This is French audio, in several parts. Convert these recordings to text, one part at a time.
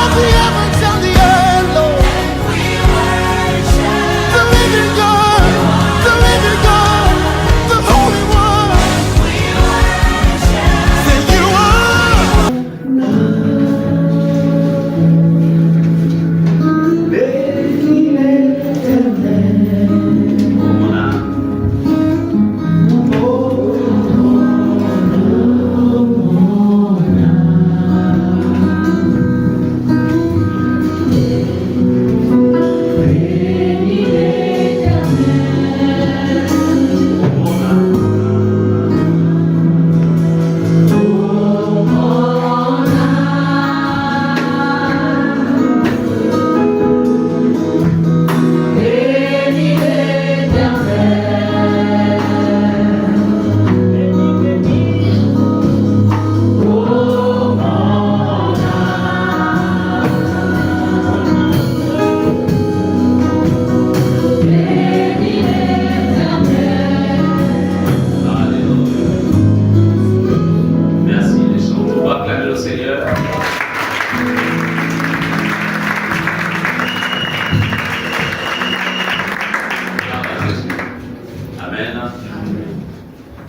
of the heavens and the earth, Lord. The living God, the Holy One. Say you are.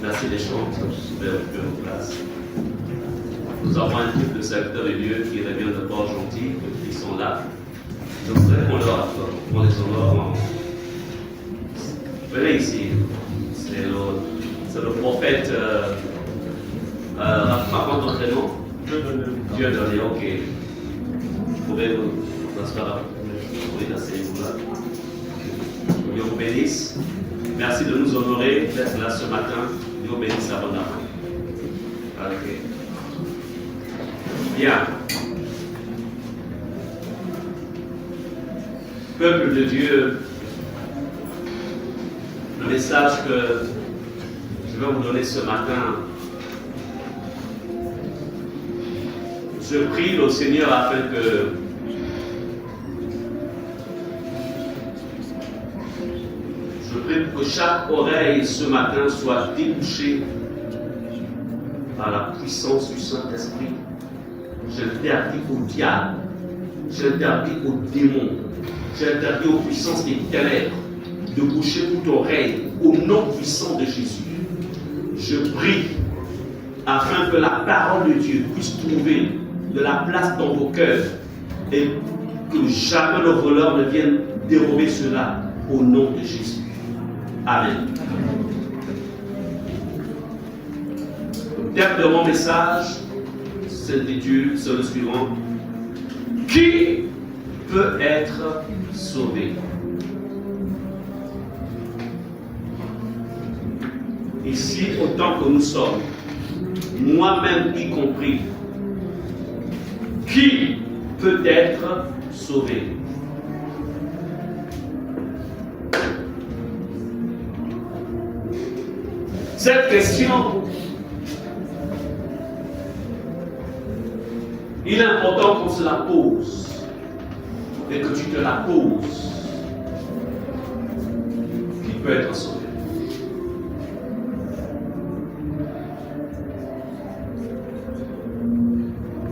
Merci les chants, vers nos places. Nous avons un groupe de serviteurs de Dieu qui reviennent de Port-Gentil, qui sont là. Donc, on leur accorde, on les honore. Venez ici, c'est le prophète, raconte votre nom. Dieu donné, ok. Vous pouvez vous asseoir, vous pouvez asseyez-vous là. Dieu vous bénisse. Merci de nous honorer d'être là ce matin. Dieu vous bénisse abondamment. Ok. Bien. Peuple de Dieu, le message que je vais vous donner ce matin, je prie au Seigneur afin que chaque oreille ce matin soit débouchée par la puissance du Saint-Esprit. J'interdis au diable, j'interdis aux démons, j'interdis aux puissances des ténèbres de boucher toute oreille au nom puissant de Jésus. Je prie afin que la parole de Dieu puisse trouver de la place dans vos cœurs et que jamais le voleur ne vienne dérober cela au nom de Jésus. Amen. Le thème de mon message s'intitule, c'est le suivant. Qui peut être sauvé? Ici, autant que nous sommes, moi-même y compris, qui peut être sauvé? Cette question, il est important qu'on se la pose et que tu te la poses. Qui peut être sauvé?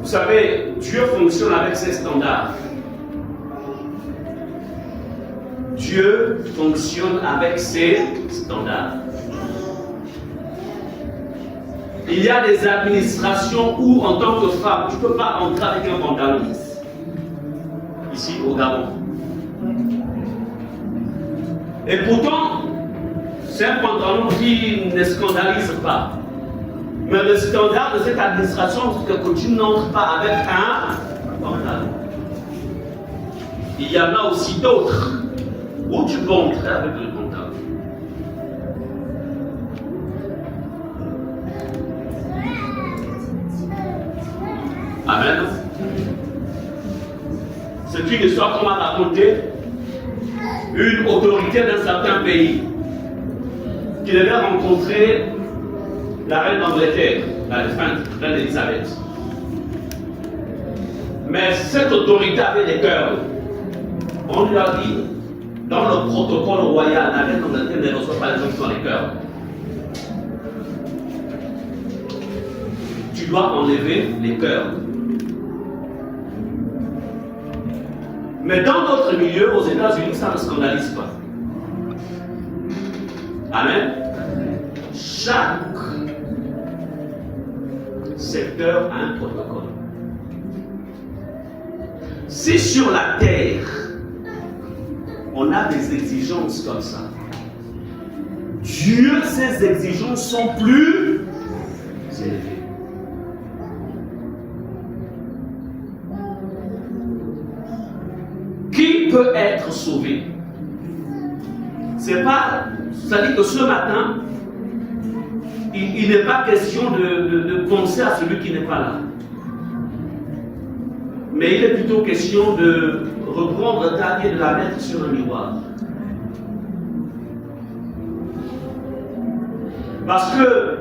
Vous savez, Dieu fonctionne avec ses standards. Dieu fonctionne avec ses standards. Il y a des administrations où, en tant que femme, tu ne peux pas entrer avec un pantalon. Ici, au Gabon. Et pourtant, c'est un pantalon qui ne scandalise pas. Mais le standard de cette administration, c'est que tu n'entres pas avec un pantalon. Il y en a aussi d'autres où tu peux entrer avec le pantalon. Amen. C'est une histoire qu'on m'a racontée. Une autorité d'un certain pays qui devait rencontrer la reine d'Angleterre, la reine Elisabeth. Mais cette autorité avait des cœurs. On lui a dit, dans le protocole royal, la reine d'Angleterre ne reçoit pas les gens qui ont les cœurs. Tu dois enlever les cœurs. Mais dans d'autres milieux, aux États-Unis, ça ne scandalise pas. Amen. Chaque secteur a un protocole. Si sur la terre, on a des exigences comme ça, Dieu, ses exigences sont plus élevées. Qui peut être sauvé? C'est pas, c'est-à-dire que ce matin, il n'est pas question de penser à celui qui n'est pas là. Mais il est plutôt question de reprendre ta vie et de la mettre sur un miroir. Parce que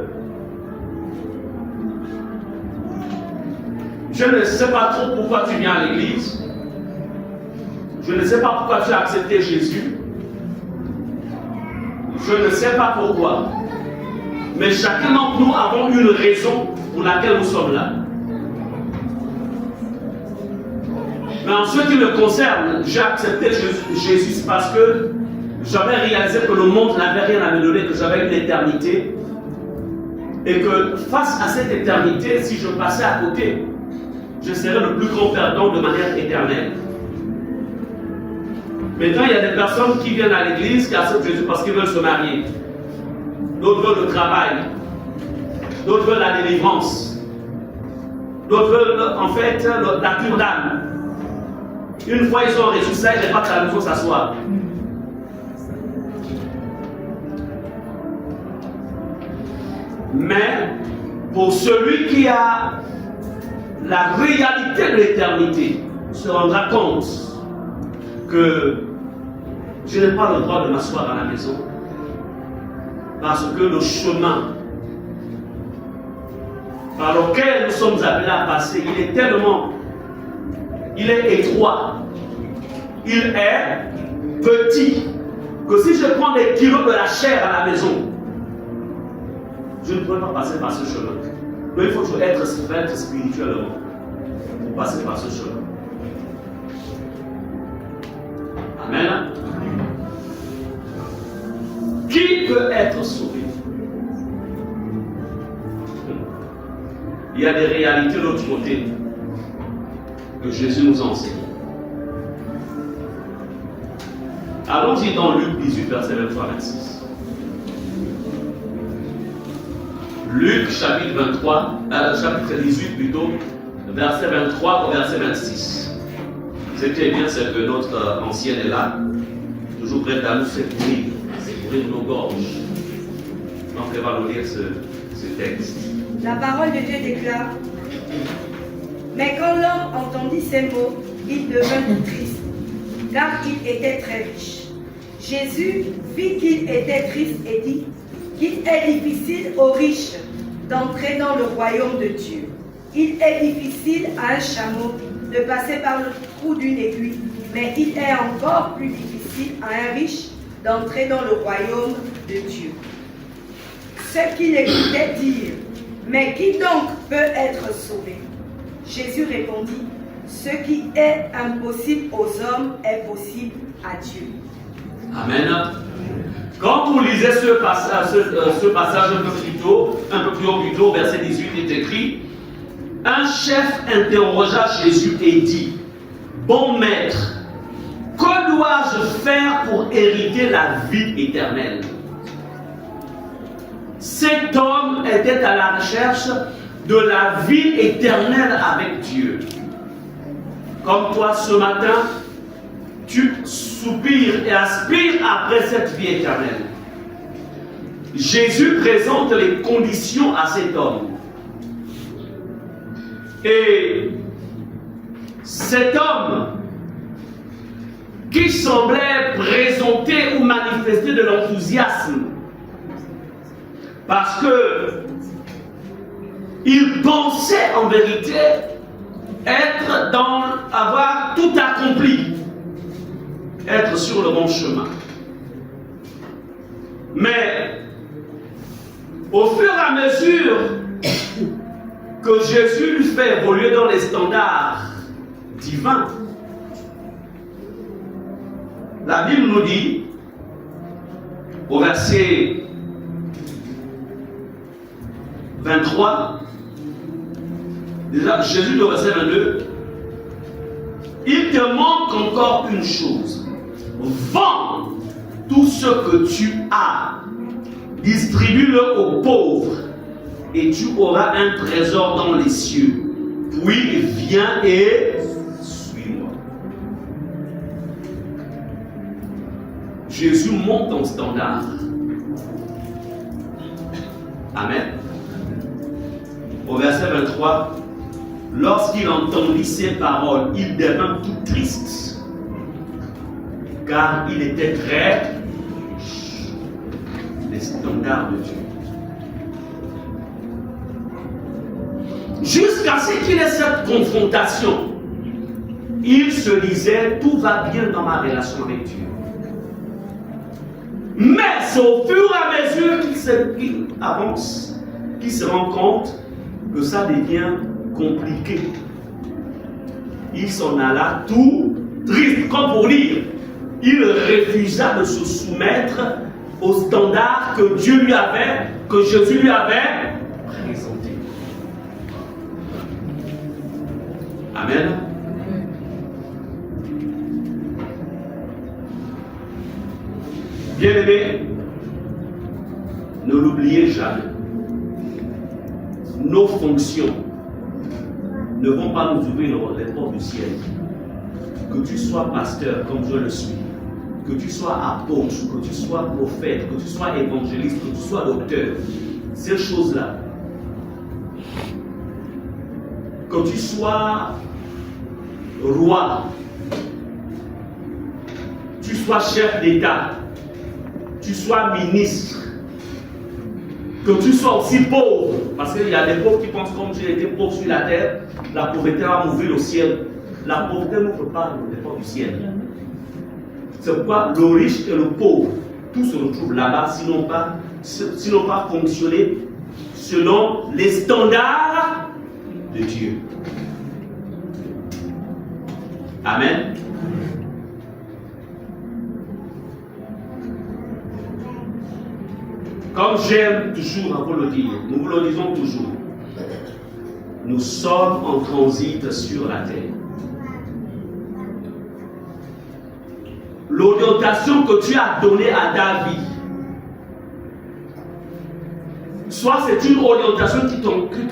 je ne sais pas trop pourquoi tu viens à l'église. Je ne sais pas pourquoi tu as accepté Jésus. Je ne sais pas pourquoi. Mais chacun d'entre nous avons une raison pour laquelle nous sommes là. Mais en ce qui me concerne, j'ai accepté Jésus parce que j'avais réalisé que le monde n'avait rien à me donner, que j'avais une éternité. Et que face à cette éternité, si je passais à côté, je serais le plus grand perdant de manière éternelle. Maintenant, il y a des personnes qui viennent à l'église, qui acceptent Jésus parce qu'ils veulent se marier. D'autres veulent le travail. D'autres veulent la délivrance. D'autres veulent, en fait, la cure d'âme. Une fois ils ont reçu ça, ils repartent à la maison s'asseoir. Mais, pour celui qui a la réalité de l'éternité, se rendra compte que je n'ai pas le droit de m'asseoir à la maison parce que le chemin par lequel nous sommes appelés à passer, il est étroit, il est petit, que si je prends des kilos de la chair à la maison, je ne pourrais pas passer par ce chemin. Mais il faut toujours être spirituellement pour passer par ce chemin. Amen. Qui peut être sauvé? Il y a des réalités de l'autre côté que Jésus nous enseigne. Allons-y dans Luc 18, verset 23-26. Luc chapitre 23, chapitre 18 plutôt, verset 23 au verset 26. C'était bien celle que notre ancienne est là, toujours prête à nous secourir nos gorges. Donc elle va nous lire ce texte. La parole de Dieu déclare: mais quand l'homme entendit ces mots, il devint triste, car il était très riche. Jésus vit qu'il était triste et dit qu'il est difficile aux riches d'entrer dans le royaume de Dieu. Il est difficile à un chameau de passer par le trou d'une aiguille, mais il est encore plus difficile à un riche d'entrer dans le royaume de Dieu. Ceux qui l'écoutaient dirent: mais qui donc peut être sauvé? Jésus répondit: ce qui est impossible aux hommes est possible à Dieu. Amen. Quand vous lisez ce passage un peu plus haut plutôt, verset 18 est écrit: un chef interrogea Jésus et dit: bon maître, que dois-je faire pour hériter la vie éternelle? Cet homme était à la recherche de la vie éternelle avec Dieu. Comme toi ce matin, tu soupires et aspires après cette vie éternelle. Jésus présente les conditions à cet homme. Et cet homme qui semblait présenter ou manifester de l'enthousiasme parce que il pensait en vérité avoir tout accompli, être sur le bon chemin. Mais au fur et à mesure que Jésus lui fait évoluer dans les standards divins, La Bible nous dit, au verset 23, déjà Jésus au verset 22, il te manque encore une chose. Vends tout ce que tu as, distribue-le aux pauvres, et tu auras un trésor dans les cieux. Puis viens et suis-moi. Jésus monte ton standard. Amen. Au verset 23, lorsqu'il entendit ces paroles, il devint tout triste, car il était très riche. Les standards de Dieu. Jusqu'à ce qu'il ait cette confrontation, il se disait, tout va bien dans ma relation avec Dieu. Mais c'est au fur et à mesure qu'il avance, qu'il se rend compte que ça devient compliqué. Il s'en alla tout triste, comme pour dire, il refusa de se soumettre aux standards que Dieu lui avait, que Jésus lui avait présentés. Amen. Bien-aimés, ne l'oubliez jamais. Nos fonctions ne vont pas nous ouvrir les portes du ciel. Que tu sois pasteur comme je le suis, que tu sois apôtre, que tu sois prophète, que tu sois évangéliste, que tu sois docteur, ces choses-là, que tu sois roi, tu sois chef d'État, tu sois ministre, que tu sois aussi pauvre, parce qu'il y a des pauvres qui pensent comme j'ai été pauvre sur la terre, la pauvreté va m'ouvrir au ciel. La pauvreté n'ouvre pas les portes du ciel. C'est pourquoi le riche et le pauvre, tout se retrouve là-bas, sinon pas fonctionner selon les standards de Dieu. Amen. Comme j'aime toujours à vous le dire, nous vous le disons toujours, nous sommes en transit sur la terre. L'orientation que tu as donnée à David, soit c'est une orientation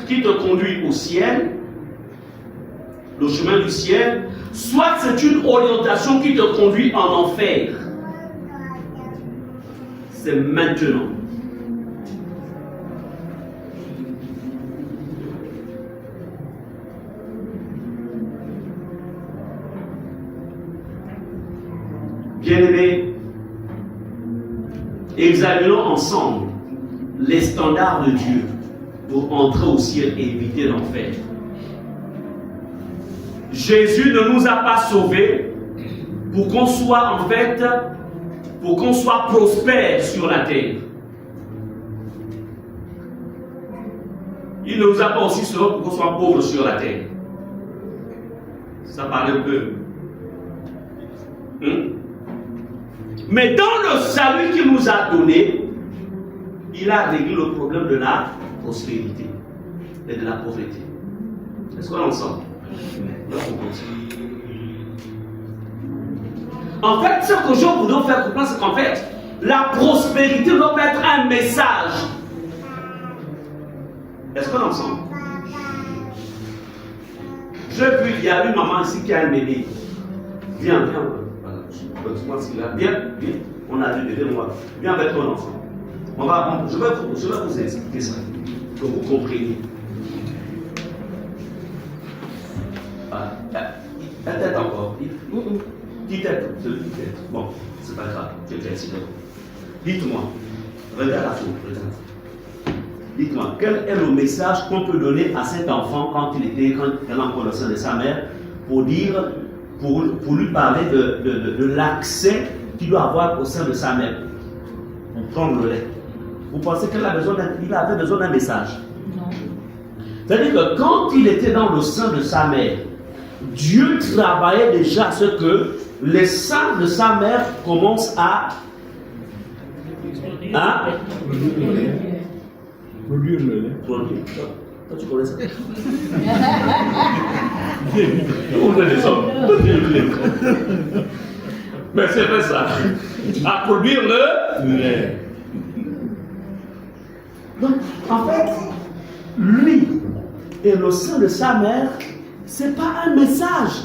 qui te conduit au ciel, le chemin du ciel, soit c'est une orientation qui te conduit en enfer. C'est maintenant. Bien-aimés, examinons ensemble les standards de Dieu pour entrer au ciel et éviter l'enfer. Jésus ne nous a pas sauvés pour qu'on soit prospère sur la terre. Il ne nous a pas aussi sauvés pour qu'on soit pauvre sur la terre. Ça paraît un peu. Mais dans le salut qu'il nous a donné, il a réglé le problème de la prospérité et de la pauvreté. Est-ce qu'on est ensemble? Là, on continue. En fait, ce que je voudrais faire comprendre, c'est qu'en fait, la prospérité doit être un message. Est-ce qu'on est ensemble? J'ai vu, il y a une maman ici qui a un bébé. Viens. Viens, on a vu bébé, viens avec ton enfant. Je vais vous expliquer ça, que vous compreniez. La tête encore. Qui tête? Celui qui tête. Bon, c'est pas grave, je vais t'aider. Dites-moi, regarde la photo, regarde. Dites-moi, quel est le message qu'on peut donner à cet enfant quand elle est encore au sein de sa mère pour dire, pour lui parler de l'accès qu'il doit avoir au sein de sa mère pour prendre le lait? Vous pensez qu'il avait besoin d'un message? Non. C'est-à-dire que quand il était dans le sein de sa mère, Dieu travaillait déjà à ce que les seins de sa mère commencent à... Hein? Produire le lait. Produire. Toi, tu connais ça? On est des hommes. Mais c'est vrai ça. À produire le lait. Donc, en fait, lui et le sein de sa mère, ce n'est pas un message.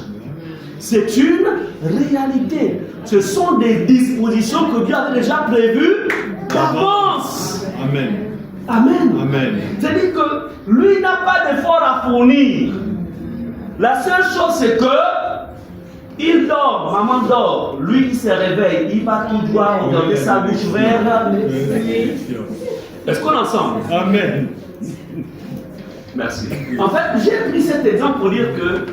C'est une réalité. Ce sont des dispositions que Dieu avait déjà prévues d'avance. Amen. Amen. Amen. C'est-à-dire que lui n'a pas d'effort à fournir. La seule chose, c'est que il dort, maman dort, lui il se réveille, il va tout droit regarder sa bouche vers. Est-ce qu'on est ensemble? Amen. Merci. En fait, j'ai pris cet exemple pour dire que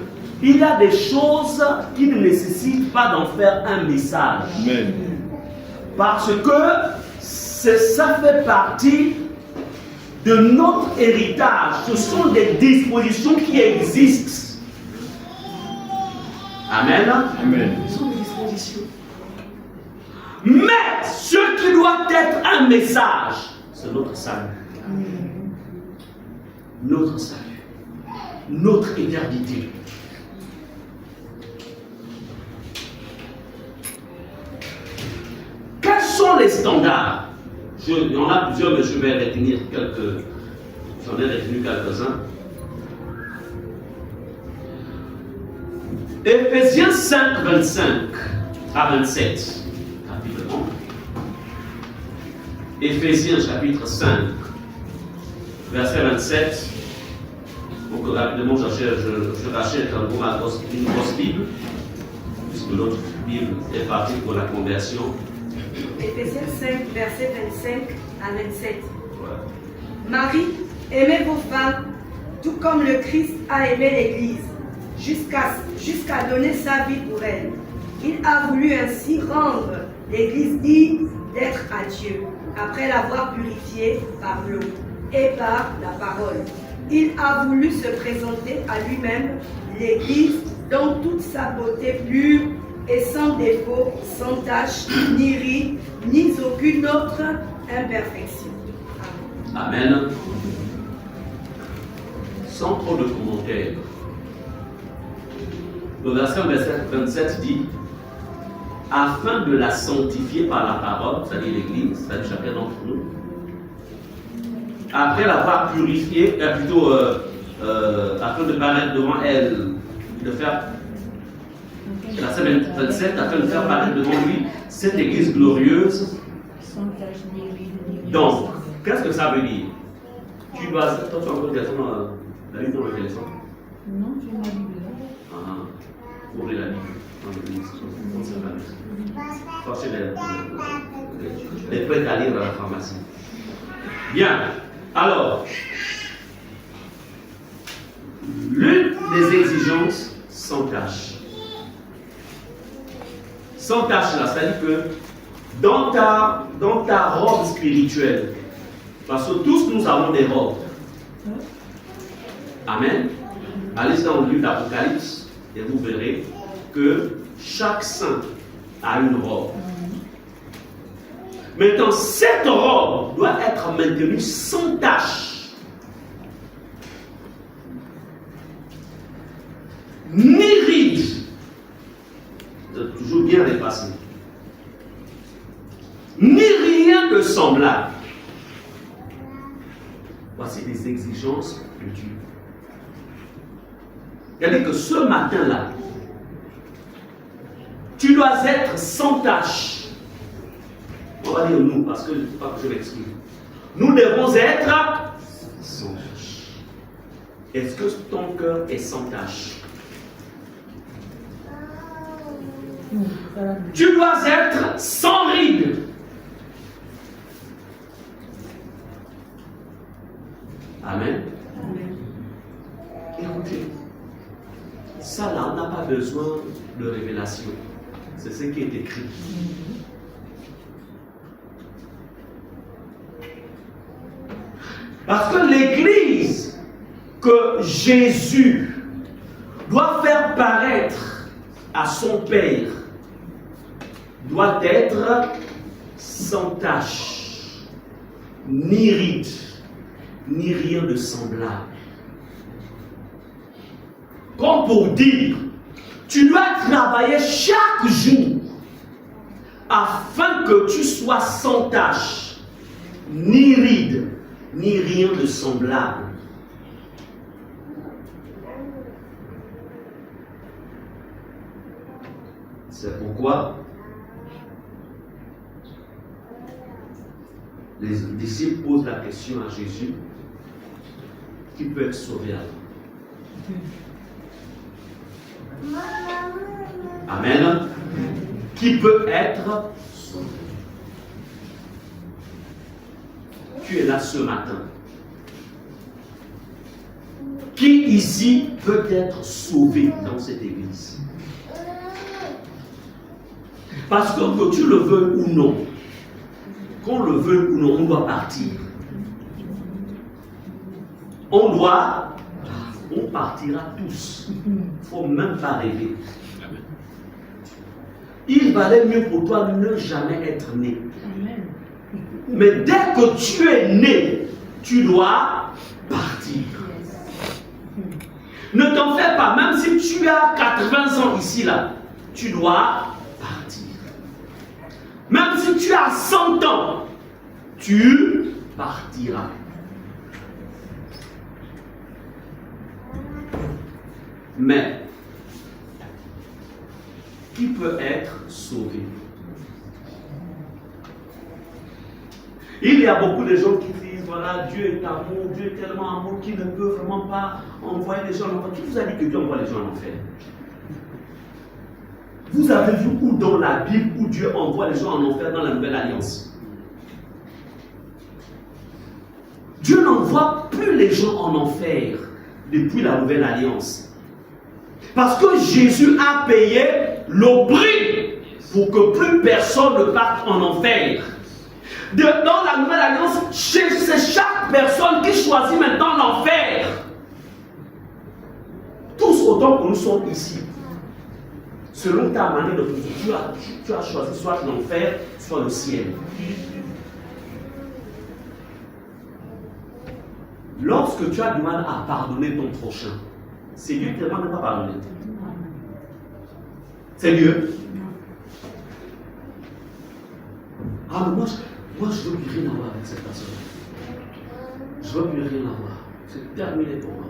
il y a des choses qui ne nécessitent pas d'en faire un message. Amen. Parce que ça fait partie de notre héritage. Ce sont des dispositions qui existent. Amen. Amen. Ce sont des dispositions. Mais ce qui doit être un message, c'est notre salut. Notre salut. Notre éternité. Quels sont les standards? Il y en a plusieurs, mais je vais retenir quelques. J'en ai retenu quelques-uns. Éphésiens 5, 25 à 27. Rapidement. Éphésiens chapitre 5, verset 27. Pour que rapidement je rachète une grosse Bible, puisque l'autre Bible est partie pour la conversion. Éphésiens 5, verset 25 à 27. Voilà. Marie, aimez vos femmes, tout comme le Christ a aimé l'Église, jusqu'à donner sa vie pour elle. Il a voulu ainsi rendre l'Église digne d'être à Dieu, après l'avoir purifiée par l'eau et par la parole. Il a voulu se présenter à lui-même l'Église dans toute sa beauté pure et sans défaut, sans tache, ni ride, ni aucune autre imperfection. Amen. Amen. Sans trop de commentaires. Le verset 27 dit, afin de la sanctifier par la parole, c'est-à-dire l'Église, c'est-à-dire chacun d'entre nous, après l'avoir purifiée, afin de paraître devant elle, de faire, verset 27, afin de faire paraître devant lui cette Église glorieuse. Donc, qu'est-ce que ça veut dire? Tu dois, toi tu as encore la Bible dans le téléphone? Non, j'ai ma Bible là. Ah, ouvrez la Bible. Cherchez les prêts à lire à la pharmacie. Bien, alors, l'une des exigences sans tâche. Sans tâche là, c'est-à-dire que dans ta robe spirituelle, parce que tous nous avons des robes. Amen. Allez dans le livre d'Apocalypse et vous verrez que chaque saint a une robe. Maintenant, cette robe doit être maintenue sans tache, ni ride, toujours bien dépassé, ni rien de semblable. Voici des exigences de Dieu. C'est-à-dire que ce matin-là, tu dois être sans tâche. On va dire nous, parce que je m'excuse. Nous devons être sans tâche. Est-ce que ton cœur est sans tâche? Tu dois être sans ride. Amen. Écoutez, ça là, on n'a pas besoin de révélation. C'est ce qui est écrit. Parce que l'Église que Jésus doit faire paraître à son Père doit être sans tache, ni ride, ni rien de semblable. Comme pour dire, tu dois travailler chaque jour afin que tu sois sans tache, ni ride, ni rien de semblable. C'est pourquoi les disciples posent la question à Jésus, qui peut être sauvé alors? Amen. Qui peut être sauvé? Tu es là ce matin. Qui ici peut être sauvé dans cette église? Parce que tu le veux ou non, qu'on le veut ou non, on doit partir. On partira tous. Il ne faut même pas rêver. Il valait mieux pour toi de ne jamais être né. Mais dès que tu es né, tu dois partir. Ne t'en fais pas, même si tu as 80 ans ici, là, tu dois partir. Même si tu as 100 ans, tu partiras. Mais, qui peut être sauvé? Il y a beaucoup de gens qui disent, voilà, Dieu est amour, Dieu est tellement amour qu'il ne peut vraiment pas envoyer les gens en enfer. Qui vous a dit que Dieu envoie les gens en enfer? Vous avez vu où dans la Bible où Dieu envoie les gens en enfer dans la Nouvelle Alliance? Dieu n'envoie plus les gens en enfer depuis la Nouvelle Alliance. Parce que Jésus a payé le prix pour que plus personne ne parte en enfer. Dans la Nouvelle Alliance, c'est chaque personne qui choisit maintenant l'enfer. Tous autant que nous sommes ici. Selon ta manière de vivre, tu as choisi soit l'enfer, soit le ciel. Lorsque tu as du mal à pardonner ton prochain, c'est Dieu qui te demande de ne pas pardonner. C'est Dieu. Ah, mais moi je veux plus rien avoir avec cette personne. Je veux plus rien avoir. C'est terminé pour moi.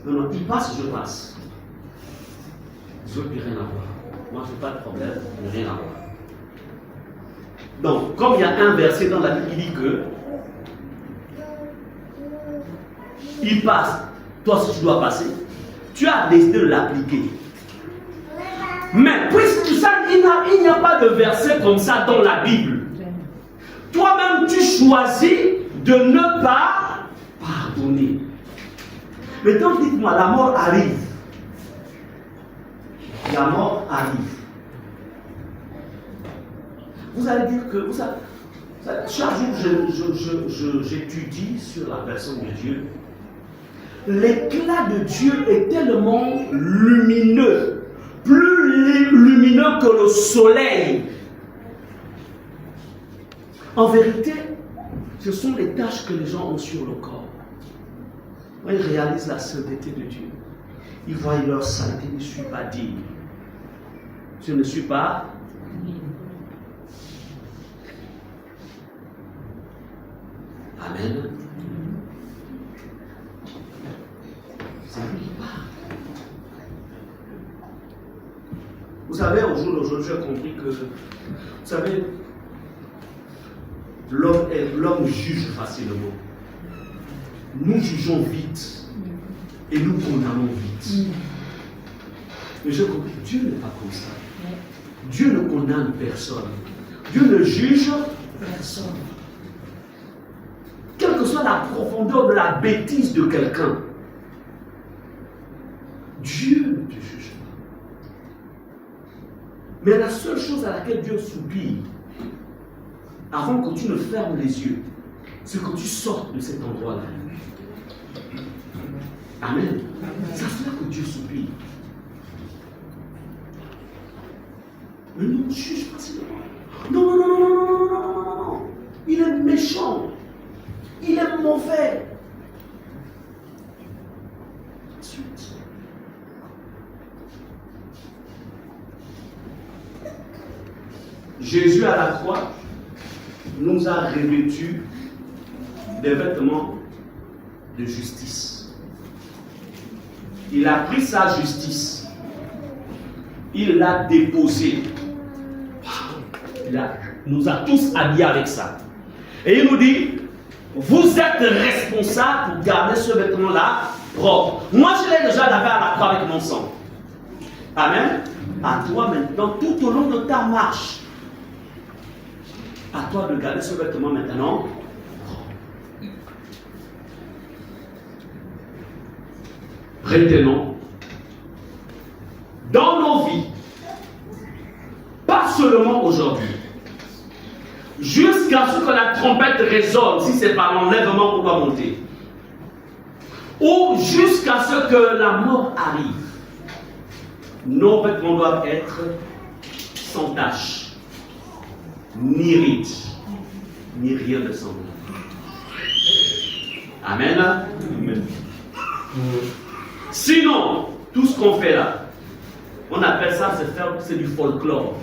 Non, non, il passe, je passe. Je veux plus rien avoir. Moi, je n'ai pas de problème, je veux rien avoir. Donc, comme il y a un verset dans la Bible qui dit que il passe, toi si tu dois passer, tu as décidé de l'appliquer. Mais puisque ça, il n'y a pas de verset comme ça dans la Bible. Toi-même, tu choisis de ne pas pardonner. Maintenant, dites-moi, la mort arrive. La mort arrive. Vous allez dire que, chaque jour, j'étudie sur la personne de Dieu. L'éclat de Dieu est tellement lumineux, plus lumineux que le soleil. En vérité, ce sont les tâches que les gens ont sur le corps. Ils réalisent la sainteté de Dieu. Ils voient leur sainteté, je ne suis pas digne. Je ne suis pas digne. Amen. C'est lui qui parle. Vous savez, au jour d'aujourd'hui, j'ai compris que, vous savez, l'homme juge facilement. Nous jugeons vite et nous condamnons vite. Mais j'ai compris que Dieu n'est pas comme ça. Dieu ne condamne personne. Dieu ne juge personne. Quelle que soit la profondeur de la bêtise de quelqu'un, Dieu ne te juge pas. Mais la seule chose à laquelle Dieu soupire, avant que tu ne fermes les yeux, c'est que tu sortes de cet endroit-là. Amen. C'est à cela que Dieu soupire. ne nous juge facilement. Non, non, non, non, non, non, non, non, non, non. Il est méchant. Il est mauvais. Ensuite, Jésus à la croix nous a revêtus des vêtements de justice. Il a pris sa justice, il l'a déposée. Il nous a tous habillés avec ça. Et il nous dit, vous êtes responsables pour garder ce vêtement-là propre. Moi, je l'ai déjà lavé à la croix avec mon sang. Amen. À toi maintenant, tout au long de ta marche, à toi de garder ce vêtement maintenant. Retenons, dans nos vies, pas seulement aujourd'hui, jusqu'à ce que la trompette résonne, si c'est par l'enlèvement qu'on doit monter, ou jusqu'à ce que la mort arrive, nos vêtements doivent être sans tache, ni rides, ni rien de semblable. Amen. Amen. Sinon, tout ce qu'on fait là, on appelle ça, c'est du folklore.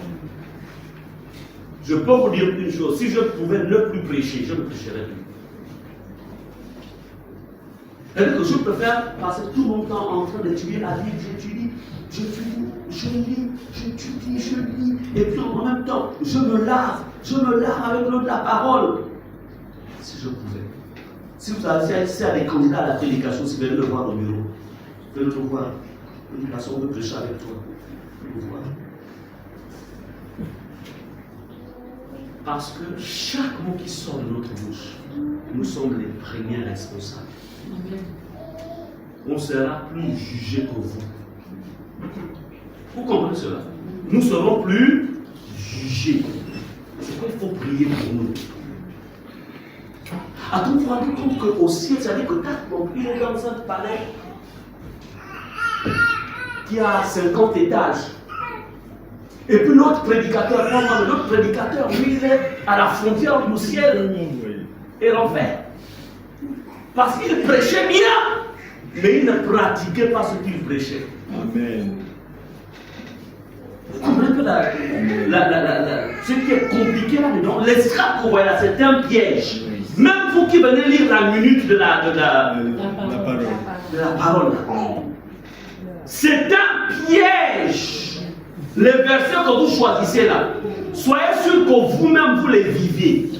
Je peux vous dire une chose, si je pouvais ne plus prêcher, je ne prêcherais plus. C'est-à-dire que je préfère passer tout mon temps en train d'étudier la Bible, je lis, et puis en même temps, je me lave avec l'eau de la parole. Si je pouvais. Si vous avez accès à des candidats à la prédication, si vous venez le voir au bureau, venez le voir. Une façon de prêcher avec toi. Le voir. Parce que chaque mot qui sort de notre bouche, nous sommes les premiers responsables. On sera plus jugé que vous. Vous comprenez cela? Nous serons plus jugés. C'est pourquoi il faut prier pour nous. Attends, vous vous rendez compte qu'au ciel, ça veut dire que il est dans un palais qui a 50 étages. Et puis l'autre prédicateur, lui, il est à la frontière du ciel et l'enfer. Parce qu'il prêchait bien, mais il ne pratiquait pas ce qu'il prêchait. Amen. Vous comprenez que ce qui est compliqué là-dedans, l'esclave qu'on voit là, c'est un piège. Même vous qui venez lire la minute de la parole, c'est un piège. Les versets que vous choisissez là, soyez sûr que vous-même vous les vivez.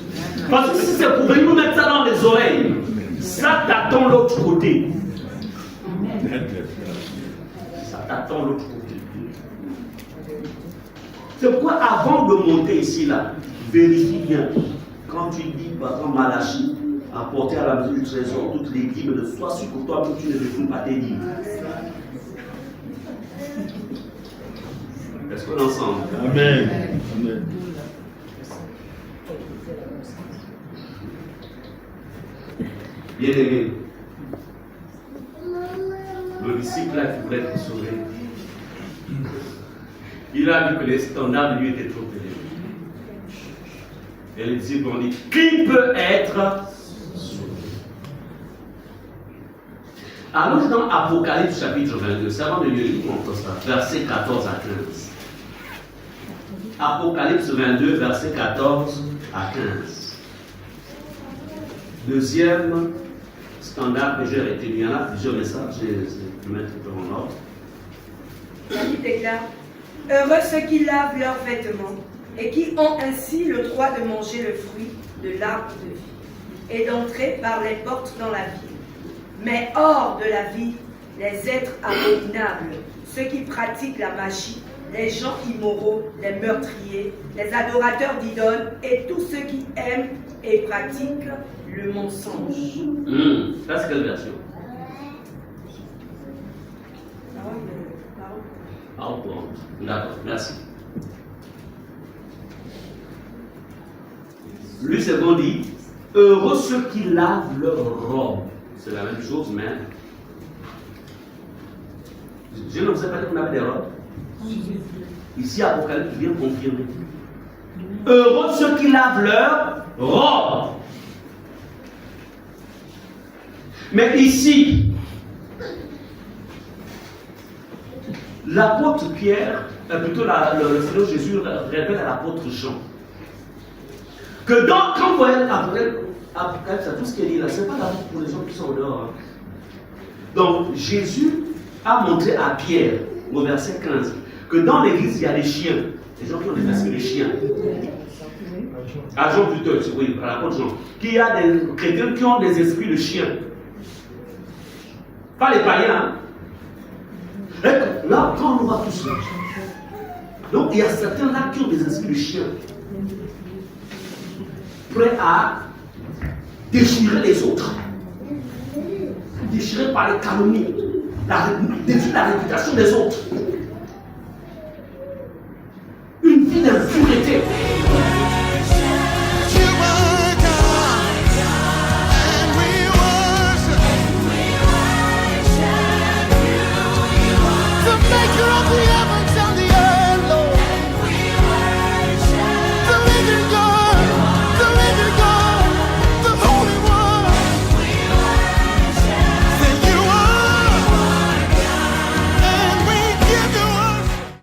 Parce que si c'est pour venir nous mettre ça dans les oreilles, ça t'attend l'autre côté. Ça t'attend l'autre côté. C'est pourquoi avant de monter ici là, vérifie bien. Quand tu dis par exemple Malachie, apporter à la maison du trésor toutes les dîmes, sois sûr que toi tu ne défoules pas tes dîmes. Est-ce qu'on est ensemble? Amen. Amen. Bien aimé, le disciple là qui voulait être sauvé, il a vu que les standards de lui étaient trop élevés. Et les disciples ont dit, qui peut être sauvé? Alors dans Apocalypse chapitre 22, c'est avant de lire verset 14 à 15. Apocalypse 22, verset 14 à 15. Deuxième standard que j'ai retenu, il y en a plusieurs messages, je vais mettre en ordre. Il déclare, heureux ceux qui lavent leurs vêtements et qui ont ainsi le droit de manger le fruit de l'arbre de vie et d'entrer par les portes dans la ville. Mais hors de la vie, les êtres abominables, ceux qui pratiquent la magie, les gens immoraux, les meurtriers, les adorateurs d'idoles et tous ceux qui aiment et pratiquent le mensonge. Ça, c'est quelle version? D'accord, merci. Lui, c'est qu'on dit, heureux ceux qui lavent leur robe. C'est la même chose, mais je ne vous ai pas dit qu'on avait des robes. Ici, Apocalypse vient confirmer. Heureux ceux qui lavent leur robe. Mais ici, l'apôtre Pierre, plutôt le Seigneur Jésus révèle à l'apôtre Jean que quand vous voyez Apocalypse, tout ce qui est dit là, ce n'est pas d'abord pour les gens qui sont dehors. Hein. Donc Jésus a montré à Pierre, au verset 15, que dans l'église il y a des chiens, des gens qui ont des esprits de chiens. À Jean plutôt, oui, à l'apôtre Jean, qu'il y a des chrétiens qui ont des esprits de chiens. Pas les païens. Hein. Là, quand on voit tout cela, donc il y a certains là qui ont des esprits de chiens, prêts à déchirer les autres, déchirer par les calomnies, déchirer la réputation des autres. Une vie d'impureté.